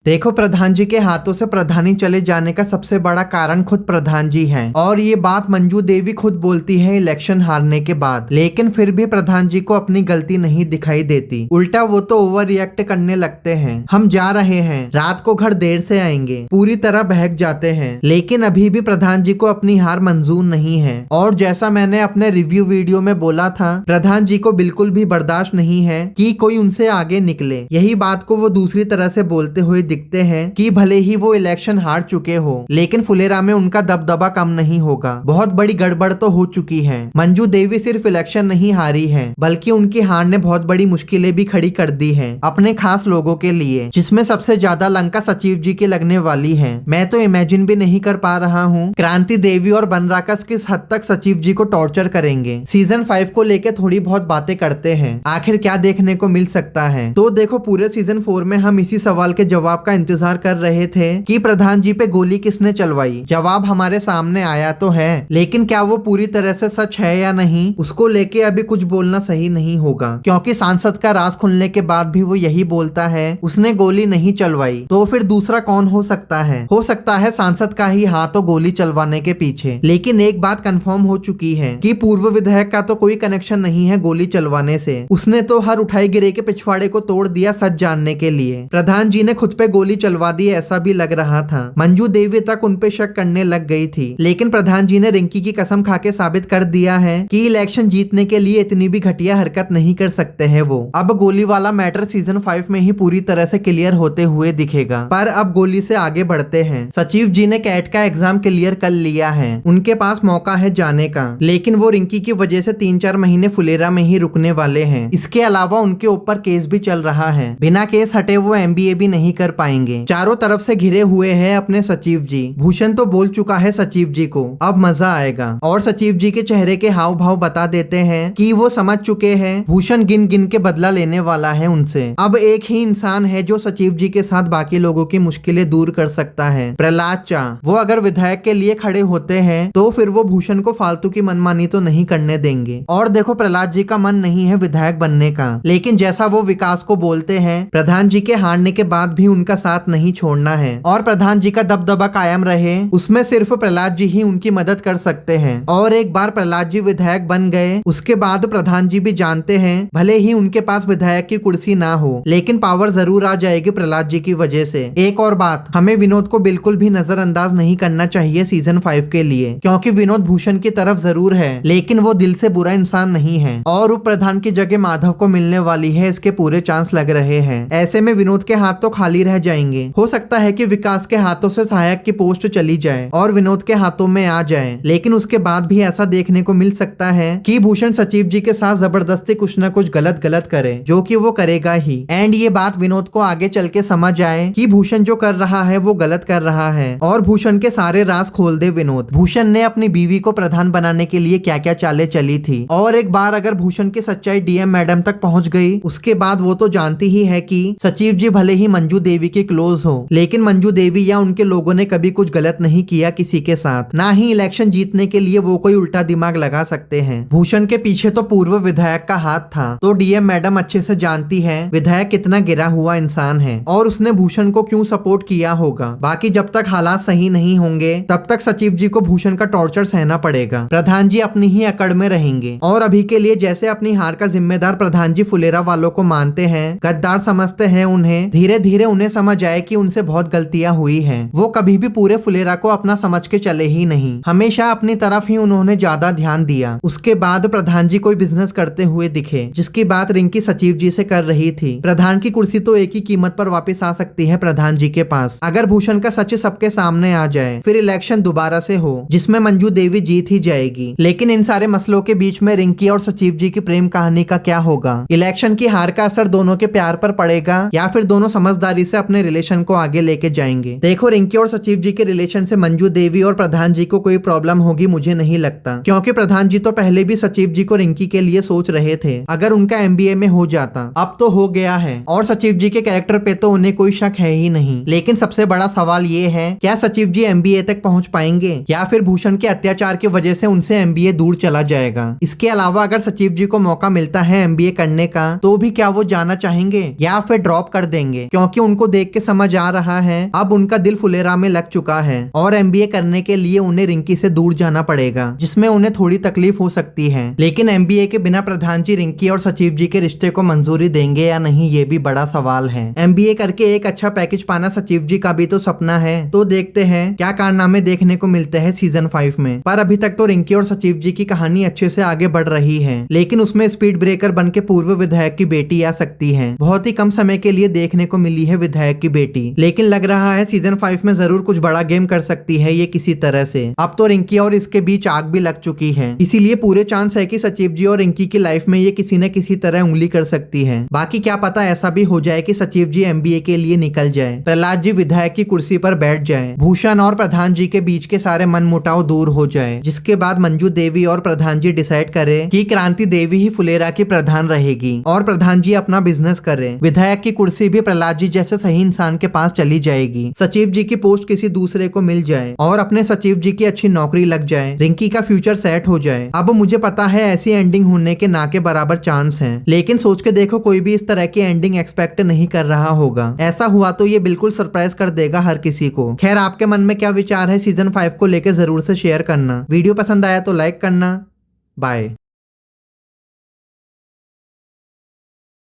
देखो, प्रधान जी के हाथों से प्रधानी चले जाने का सबसे बड़ा कारण खुद प्रधान जी हैं और ये बात मंजू देवी खुद बोलती है इलेक्शन हारने के बाद। लेकिन फिर भी प्रधान जी को अपनी गलती नहीं दिखाई देती, उल्टा वो तो ओवर रिएक्ट करने लगते हैं। हम जा रहे हैं, रात को घर देर से आएंगे, पूरी तरह बहक जाते हैं। लेकिन अभी भी प्रधान जी को अपनी हार मंजूर नहीं है और जैसा मैंने अपने रिव्यू वीडियो में बोला था, प्रधान जी को बिल्कुल भी बर्दाश्त नहीं है कि कोई उनसे आगे निकले। यही बात को वो दूसरी तरह से बोलते हुए दिखते हैं कि भले ही वो इलेक्शन हार चुके हो, लेकिन फुलेरा में उनका दबदबा कम नहीं होगा। बहुत बड़ी गड़बड़ तो हो चुकी है। मंजू देवी सिर्फ इलेक्शन नहीं हारी है, बल्कि उनकी हार ने बहुत बड़ी मुश्किलें भी खड़ी कर दी है अपने खास लोगों के लिए, जिसमें सबसे ज्यादा लंका सचिव जी की लगने वाली है। मैं तो इमेजिन भी नहीं कर पा रहा हूँ क्रांति देवी और बनराकस किस हद तक सचिव जी को टॉर्चर करेंगे। सीजन 5 को लेकर थोड़ी बहुत बातें करते हैं, आखिर क्या देखने को मिल सकता है। तो देखो, पूरे सीजन 4 में हम इसी सवाल के जवाब का इंतजार कर रहे थे कि प्रधान जी पे गोली किसने चलवाई। जवाब हमारे सामने आया तो है, लेकिन क्या वो पूरी तरह से सच है या नहीं, उसको लेके अभी कुछ बोलना सही नहीं होगा, क्योंकि सांसद का राज खुलने के बाद भी वो यही बोलता है उसने गोली नहीं चलवाई। तो फिर दूसरा कौन हो सकता है? हो सकता है सांसद का ही हाथ हो गोली चलवाने के पीछे। लेकिन एक बात कंफर्म हो चुकी है कि पूर्व विधायक का तो कोई कनेक्शन नहीं है गोली चलवाने से। उसने तो हर उठाई गिरे के पिछवाड़े को तोड़ दिया सच जानने के लिए। प्रधान जी ने खुद पे गोली चलवा दी ऐसा भी लग रहा था। मंजू देवी तक उन पे शक करने लग गई थी, लेकिन प्रधान जी ने रिंकी की कसम खा के साबित कर दिया है कि इलेक्शन जीतने के लिए इतनी भी घटिया हरकत नहीं कर सकते हैं वो। अब गोली वाला मैटर सीजन 5 में ही पूरी तरह से क्लियर होते हुए दिखेगा। पर अब गोली से आगे बढ़ते हैं। सचिव जी ने कैट का एग्जाम क्लियर कर लिया है, उनके पास मौका है जाने का, लेकिन वो रिंकी की वजह से 3-4 महीने फुलेरा में ही रुकने वाले हैं। इसके अलावा उनके ऊपर केस भी चल रहा है, बिना केस हटे वो MBA भी नहीं कर पाएंगे। चारों तरफ से घिरे हुए हैं अपने सचिव जी। भूषण तो बोल चुका है सचिव जी को अब मजा आएगा, और सचिव जी के चेहरे के हाव भाव बता देते हैं कि वो समझ चुके हैं भूषण गिन गिन के बदला लेने वाला है उनसे। अब एक ही इंसान है जो सचिव जी के साथ बाकी लोगों की मुश्किलें दूर कर सकता है, प्रहलाद चा। वो अगर विधायक के लिए खड़े होते हैं तो फिर वो भूषण को फालतू की मनमानी तो नहीं करने देंगे। और देखो, प्रहलाद जी का मन नहीं है विधायक बनने का, लेकिन जैसा वो विकास को बोलते हैं प्रधान जी के हारने के बाद भी उनका साथ नहीं छोड़ना है और प्रधान जी का दबदबा कायम रहे, उसमें सिर्फ प्रहलाद जी ही उनकी मदद कर सकते हैं। और एक बार प्रहलाद जी विधायक बन गए, उसके बाद प्रधान जी भी जानते हैं भले ही उनके पास विधायक की कुर्सी ना हो, लेकिन पावर जरूर आ जाएगी प्रहलाद जी की वजह से। एक और बात, हमें विनोद को बिल्कुल भी नजरअंदाज नहीं करना चाहिए सीजन 5 के लिए, क्योंकि विनोद भूषण की तरफ जरूर है, लेकिन वो दिल से बुरा इंसान नहीं है और उप प्रधान की जगह माधव को मिलने वाली है, इसके पूरे चांस लग रहे हैं। ऐसे में विनोद के हाथ तो खाली रह जाएंगे। हो सकता है कि विकास के हाथों से सहायक की पोस्ट चली जाए और विनोद के हाथों में आ जाए, लेकिन उसके बाद भी ऐसा देखने को मिल सकता है कि भूषण सचिव जी के साथ जबरदस्ती कुछ न कुछ गलत करे, जो कि वो करेगा ही। एंड ये बात विनोद को आगे चल के समझ आए कि भूषण जो कर रहा है वो गलत कर रहा है और भूषण के सारे राज खोल दे विनोद। भूषण ने अपनी बीवी को प्रधान बनाने के लिए क्या क्या चालें चली थी, और एक बार अगर भूषण की सच्चाई DM मैडम तक पहुंच गई, उसके बाद वो तो जानती ही है कि सचिव जी भले ही मंजू देवी के क्लोज हो, लेकिन मंजू देवी या उनके लोगों ने कभी कुछ गलत नहीं किया किसी के साथ, ना ही इलेक्शन जीतने के लिए वो कोई उल्टा दिमाग लगा सकते हैं। भूषण के पीछे तो पूर्व विधायक का हाथ था, तो DM मैडम अच्छे से जानती है विधायक कितना गिरा हुआ इंसान है और उसने भूषण को क्यों सपोर्ट किया होगा। बाकी जब तक हालात सही नहीं होंगे तब तक सचिव जी को भूषण का टॉर्चर सहना पड़ेगा। प्रधान जी अपनी ही अकड़ में रहेंगे और अभी के लिए जैसे अपनी हार का जिम्मेदार प्रधान जी फुलेरा वालों को मानते हैं, गद्दार समझते हैं उन्हें, धीरे धीरे उन्हें समझ आए कि उनसे बहुत गलतियां हुई हैं। वो कभी भी पूरे फुलेरा को अपना समझ के चले ही नहीं, हमेशा अपनी तरफ ही उन्होंने ज्यादा ध्यान दिया। उसके बाद प्रधान जी कोई बिजनेस करते हुए दिखे, जिसकी बात रिंकी सचिव जी से कर रही थी। प्रधान की कुर्सी तो एक ही कीमत पर वापस आ सकती है प्रधान जी के पास, अगर भूषण का सच सबके सामने आ जाए, फिर इलेक्शन दोबारा से हो जिसमें मंजू देवी जीत ही जाएगी। लेकिन इन सारे मसलों के बीच में रिंकी और सचिव जी की प्रेम कहानी का क्या होगा? इलेक्शन की हार का असर दोनों के प्यार पर पड़ेगा या फिर दोनों समझदारी से अपने रिलेशन को आगे लेके जाएंगे? देखो, रिंकी और सचिव जी के रिलेशन से मंजू देवी और प्रधान जी को कोई प्रॉब्लम होगी मुझे नहीं लगता, क्योंकि प्रधान जी तो पहले भी सचिव जी को रिंकी के लिए सोच रहे थे अगर उनका MBA में हो जाता। अब तो हो गया है और सचिव जी के कैरेक्टर पे तो उन्हें कोई शक है ही नहीं। लेकिन सबसे बड़ा सवाल ये है, क्या सचिव जी MBA तक पहुंच पाएंगे या फिर भूषण के अत्याचार की वजह से उनसे MBA दूर चला जाएगा? इसके अलावा अगर सचिव जी को मौका मिलता है MBA करने का, तो भी क्या वो जाना चाहेंगे या फिर ड्रॉप कर देंगे, क्योंकि उनको देख के समझ आ रहा है अब उनका दिल फुलेरा में लग चुका है और एमबीए करने के लिए उन्हें रिंकी से दूर जाना पड़ेगा, जिसमें उन्हें थोड़ी तकलीफ हो सकती है। लेकिन एमबीए के बिना प्रधान जी रिंकी और सचिव जी के रिश्ते को मंजूरी देंगे या नहीं, ये भी बड़ा सवाल है। एमबीए करके एक अच्छा पैकेज पाना सचिव जी का भी तो सपना है। तो देखते हैं क्या कारनामे देखने को मिलते हैं सीजन 5 में। पर अभी तक तो रिंकी और सचिव जी की कहानी अच्छे से आगे बढ़ रही है, लेकिन उसमें स्पीड ब्रेकर बन के पूर्व विधायक की बेटी आ सकती है। बहुत ही कम समय के लिए देखने को मिली है विधायक की बेटी, लेकिन लग रहा है सीजन 5 में जरूर कुछ बड़ा गेम कर सकती है ये किसी तरह से। अब तो रिंकी और इसके बीच आग भी लग चुकी है, इसीलिए पूरे चांस है कि सचिव जी और रिंकी की लाइफ में ये किसी न किसी तरह उंगली कर सकती है। बाकी क्या पता ऐसा भी हो जाए कि सचिव जी एमबीए के लिए निकल जाए, प्रहलाद जी विधायक की कुर्सी पर बैठ जाए, भूषण और प्रधान जी के बीच के सारे मनमुटाव दूर हो जाए, जिसके बाद मंजू देवी और प्रधान जी डिसाइड करे कि क्रांति देवी ही फुलेरा की प्रधान रहेगी और प्रधान जी अपना बिजनेस करे। विधायक की कुर्सी भी प्रहलाद जी जैसे सही इंसान के पास चली जाएगी, सचिव जी की पोस्ट किसी दूसरे को मिल जाए और अपने सचिव जी की अच्छी नौकरी लग जाए, रिंकी का फ्यूचर सेट हो जाए। अब मुझे पता है ऐसी एंडिंग होने के ना के बराबर चांस है, लेकिन सोच के देखो कोई भी इस तरह की एंडिंग एक्सपेक्ट नहीं कर रहा होगा। ऐसा हुआ तो ये बिल्कुल सरप्राइज कर देगा हर किसी को। खैर आपके मन में क्या विचार है सीजन 5 को लेकर जरूर से शेयर करना। वीडियो पसंद आया तो लाइक करना। बाय।